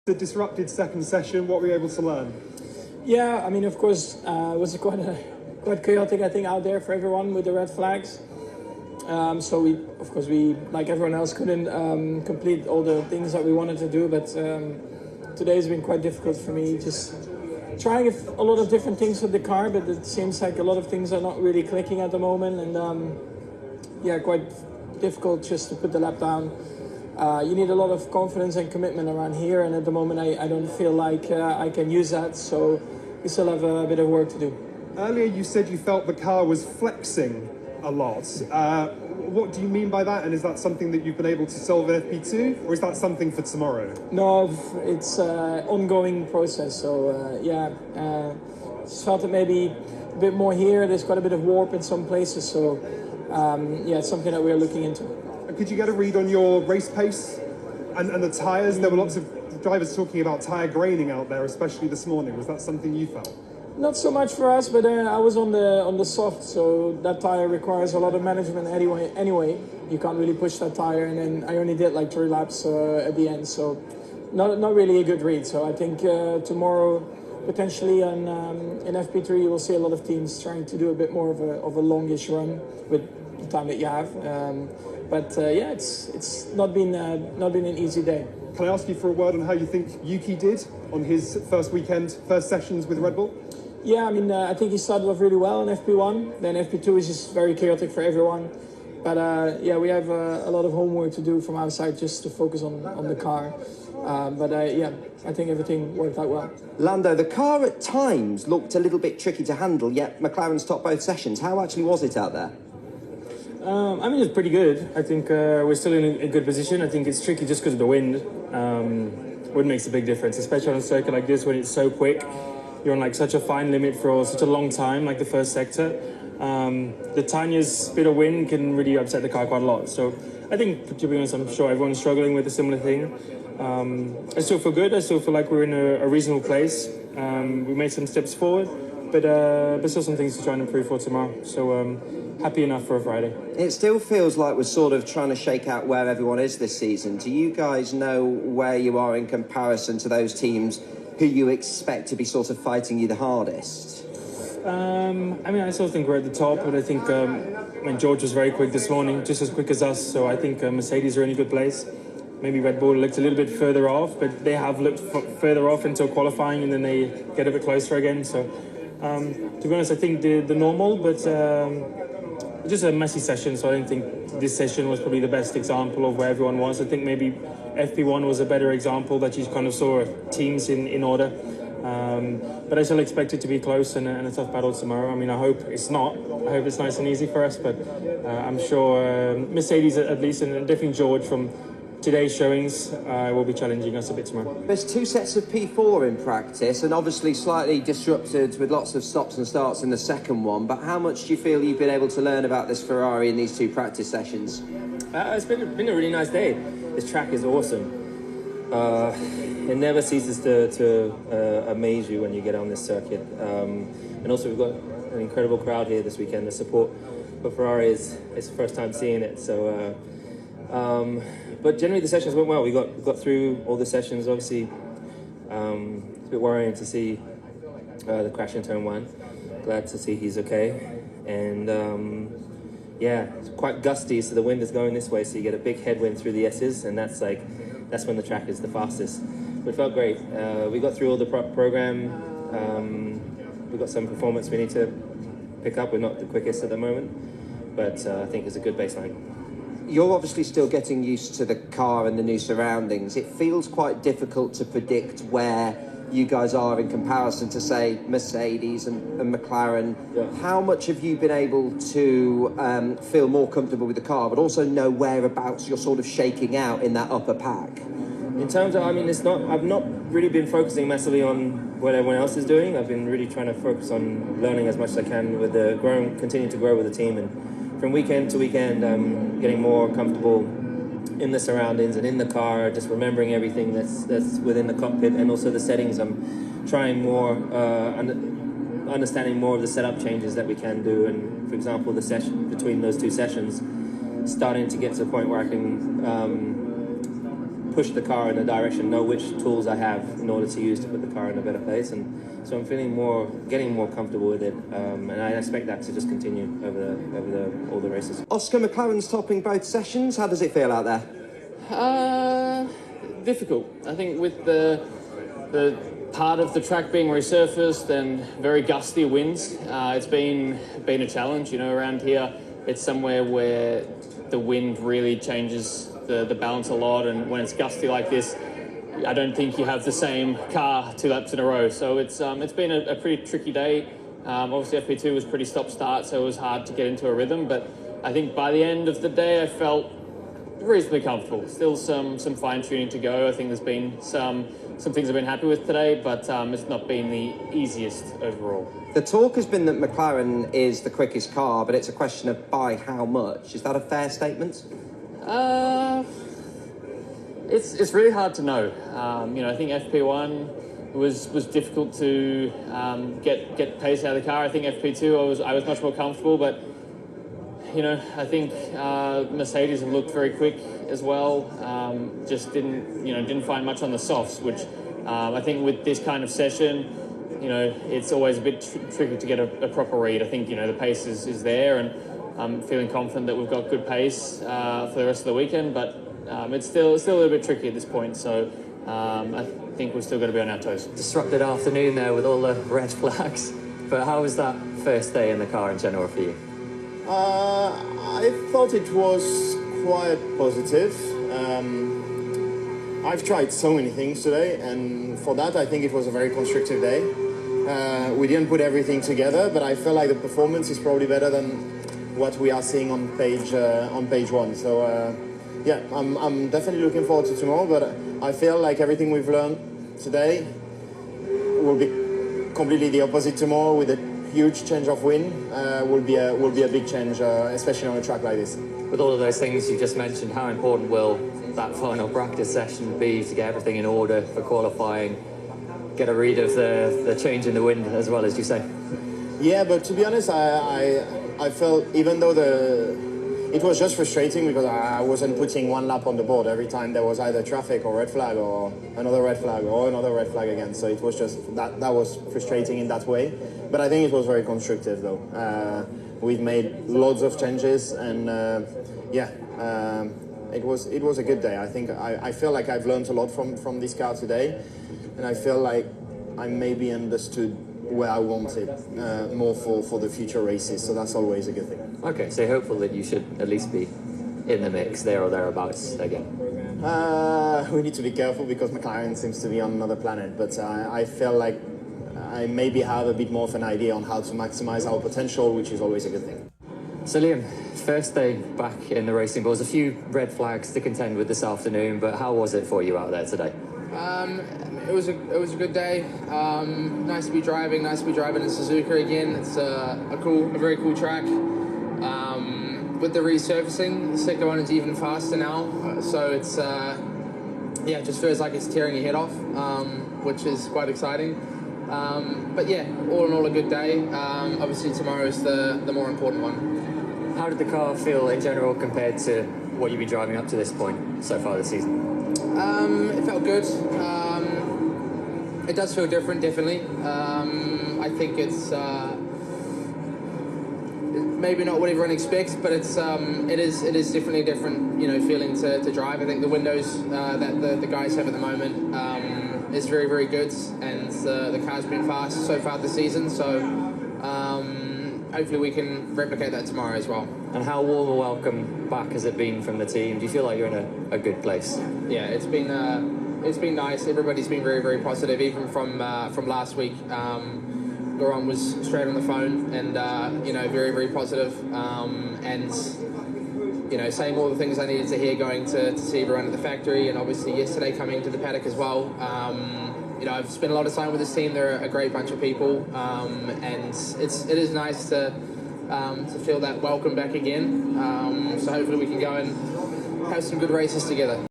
The disrupted second session, what were you able to learn? Yeah, I mean, of course, it was quite chaotic, I think, out there for everyone with the red flags. So we, like everyone else, couldn't complete all the things that we wanted to do. But today's been quite difficult for me, just trying a lot of different things with the car. But it seems like a lot of things are not really clicking at the moment, and quite difficult just to put the lap down. You need a lot of confidence and commitment around here, and at the moment I don't feel like I can use that, so we still have a bit of work to do. Earlier you said you felt the car was flexing a lot. What do you mean by that, and is that something that you've been able to solve in FP2, or is that something for tomorrow? No, it's an ongoing process, so just felt it maybe a bit more here. There's quite a bit of warp in some places, so it's something that we're looking into. Could you get a read on your race pace and the tyres? There were lots of drivers talking about tyre graining out there, especially this morning. Was that something you felt? Not so much for us, but I was on the soft, so that tyre requires a lot of management anyway. You can't really push that tyre, and then I only did like 3 laps at the end, so not really a good read. So I think tomorrow, potentially in FP3, you will see a lot of teams trying to do a bit more of a longish run with the time that you have. It's not been an easy day. Can I ask you for a word on how you think Yuki did on his first sessions with Red Bull? Yeah, I mean, I think he started off really well in FP1. Then FP2 is just very chaotic for everyone. But we have a lot of homework to do from our side just to focus on the car. I think everything worked out well. Lando, the car at times looked a little bit tricky to handle, yet McLaren's topped both sessions. How actually was it out there? I mean, it's pretty good. I think we're still in a good position. I think it's tricky just because of the wind. Wind makes a big difference, especially on a circuit like this when it's so quick. You're on like such a fine limit for such a long time, like the first sector. The tiniest bit of wind can really upset the car quite a lot. So I think, to be honest, I'm sure everyone's struggling with a similar thing. I still feel good. I still feel like we're in a reasonable place. We made some steps forward, but still some things to try and improve for tomorrow. So happy enough for a Friday. It still feels like we're sort of trying to shake out where everyone is this season. Do you guys know where you are in comparison to those teams who you expect to be sort of fighting you the hardest? I mean, I still think we're at the top, but I think George was very quick this morning, just as quick as us. So I think Mercedes are in a good place. Maybe Red Bull looked a little bit further off, but they have looked further off until qualifying, and then they get a bit closer again. So to be honest, I think the normal, but just a messy session. So I don't think this session was probably the best example of where everyone was. I think maybe FP1 was a better example, that you kind of saw teams in order. But I still expect it to be close and a tough battle tomorrow. I mean, I hope it's not. I hope it's nice and easy for us, but I'm sure Mercedes at least, and definitely George from today's showings, will be challenging us a bit tomorrow. There's 2 sets of P4 in practice, and obviously slightly disrupted with lots of stops and starts in the second one, but how much do you feel you've been able to learn about this Ferrari in these 2 practice sessions? It's been a really nice day. This track is awesome. It never ceases to amaze you when you get on this circuit. And also we've got an incredible crowd here this weekend. The support for Ferrari is the first time seeing it. So, but generally the sessions went well. We got through all the sessions. Obviously, it's a bit worrying to see the crash in turn 1. Glad to see he's okay. And it's quite gusty, so the wind is going this way, so you get a big headwind through the S's, and that's when the track is the fastest. But it felt great. We got through all the program. We've got some performance we need to pick up. We're not the quickest at the moment, but I think it's a good baseline. You're obviously still getting used to the car and the new surroundings. It feels quite difficult to predict where you guys are in comparison to, say, Mercedes and McLaren. Yeah. How much have you been able to feel more comfortable with the car, but also know whereabouts you're sort of shaking out in that upper pack? In terms of, I mean, I've not really been focusing massively on what everyone else is doing. I've been really trying to focus on learning as much as I can with continuing to grow with the team, and from weekend to weekend, getting more comfortable in the surroundings and in the car, just remembering everything that's within the cockpit, and also the settings. I'm trying more, understanding more of the setup changes that we can do, and for example, the session between those 2 sessions, starting to get to a point where I can push the car in a direction, know which tools I have in order to use to put the car in a better place, and so I'm getting more comfortable with it, and I expect that to just continue over all the races. Oscar, McLaren's topping both sessions. How does it feel out there? Difficult. I think with the part of the track being resurfaced and very gusty winds, it's been a challenge. You know, around here, it's somewhere where the wind really changes the balance a lot, and when it's gusty like this, I don't think you have the same car 2 laps in a row. So it's been a pretty tricky day. Obviously FP2 was pretty stop-start, so it was hard to get into a rhythm, but I think by the end of the day I felt reasonably comfortable. Still some fine-tuning to go. I think there's been some things I've been happy with today, but it's not been the easiest overall. The talk has been that McLaren is the quickest car, but it's a question of by how much. Is that a fair statement? It's really hard to know. You know, I think FP1 was difficult to get pace out of the car. I think FP2 I was much more comfortable, but you know, I think Mercedes have looked very quick as well. Just didn't find much on the softs, which I think with this kind of session, you know, it's always a bit tricky to get a proper read. I think, you know, the pace is there, and I'm feeling confident that we've got good pace for the rest of the weekend, but it's still a little bit tricky at this point, so I think we're still going to be on our toes. Disrupted afternoon there with all the red flags, but how was that first day in the car in general for you? I thought it was quite positive. I've tried so many things today, and for that I think it was a very constructive day. We didn't put everything together, but I felt like the performance is probably better than what we are seeing on page one. So yeah, I'm definitely looking forward to tomorrow, but I feel like everything we've learned today will be completely the opposite tomorrow, with a huge change of wind. Will be a big change, especially on a track like this. With all of those things you just mentioned, how important will that final practice session be to get everything in order for qualifying, get a read of the change in the wind as well, as you say? Yeah, but to be honest, I felt, even though it was just frustrating because I wasn't putting one lap on the board every time there was either traffic or red flag or another red flag or another red flag again. So it was just that was frustrating in that way. But I think it was very constructive though. We've made loads of changes, and yeah, it was a good day. I think I feel like I've learned a lot from this car today, and I feel like I maybe understood where I want it more for the future races, so that's always a good thing. Okay, so hopeful that you should at least be in the mix there or thereabouts again. We need to be careful because McLaren seems to be on another planet, but I feel like I maybe have a bit more of an idea on how to maximize our potential, which is always a good thing. So Liam, first day back in the racing balls, a few red flags to contend with this afternoon, but how was it for you out there today? It was a good day. Nice to be driving in Suzuka again. It's a very cool track. With the resurfacing, the second one is even faster now. So it's yeah, it just feels like it's tearing your head off, which is quite exciting. But yeah, all in all a good day. Obviously tomorrow is the more important one. How did the car feel in general compared to what you've been driving up to this point so far this season? It felt good. It does feel different, definitely. I think it's maybe not what everyone expects, but it is definitely a different, you know, feeling to drive. I think the windows that the guys have at the moment is very, very good, and the car's been fast so far this season. So hopefully we can replicate that tomorrow as well. And how warm a welcome back has it been from the team? Do you feel like you're in a good place? Yeah, it's been nice. Everybody's been very, very positive, even from last week. Laurent was straight on the phone and you know, very, very positive, and you know, saying all the things I needed to hear going to see everyone at the factory, and obviously yesterday coming to the paddock as well. You know, I've spent a lot of time with this team. They're a great bunch of people, and it is nice to feel that welcome back again. So hopefully we can go and have some good races together.